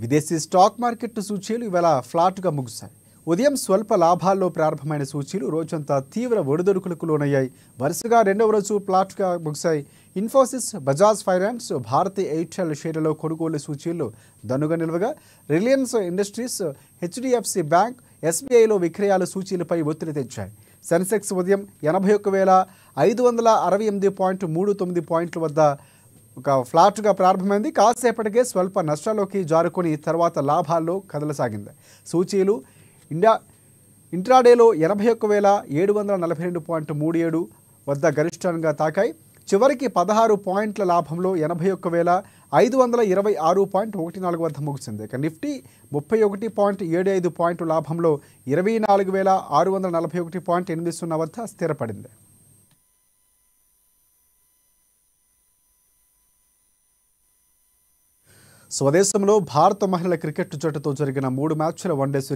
విదేశీ stock market సూచీలు ఇవాళ ఫ్లాట్గా ముగిశాయి. ఉదయం స్వల్ప లాభాల్లో ప్రారంభమైన సూచీలు రోజంతా తీవ్ర ఒడిదుడుకులకు లోనయ్యాయి. వరుసగా రెండవ రోజు ఫ్లాట్గా ముగిశాయి. ఇన్ఫోసిస్, బజాజ్ ఫైనాన్స్, భారతీ ఎయిర్టెల్ షేర్లలో కొనుగోలు సూచీలు దన్నుగా నిలవగా, రిలయన్స్ ఇండస్ట్రీస్, హెచ్డిఎఫ్సి బ్యాంక్, ఎస్బీఐలో విక్రయాలు సూచీలపై ఒత్తిడి తెచ్చాయి. సెన్సెక్స్ ఉదయం 81,568.39 పాయింట్ల వద్ద ఒక ఫ్లాట్గా ప్రారంభమైంది. కాసేపటికే స్వల్ప నష్టాల్లోకి జారుకొని తర్వాత లాభాల్లో కదలసాగింది. సూచీలు ఇంట్రాడేలో 81,742.37 వద్ద గరిష్టంగా తాకాయి. చివరికి 16 పాయింట్ల లాభంలో 81,526.14 వద్ద ముగిసింది. ఇక నిఫ్టీ 31.75 పాయింట్ల లాభంలో 24,641.80 వద్ద స్థిరపడింది. స్వదేశంలో భారత మహిళల క్రికెట్ జట్టుతో జరిగిన 3 మ్యాచ్ల వన్డే సిరీస్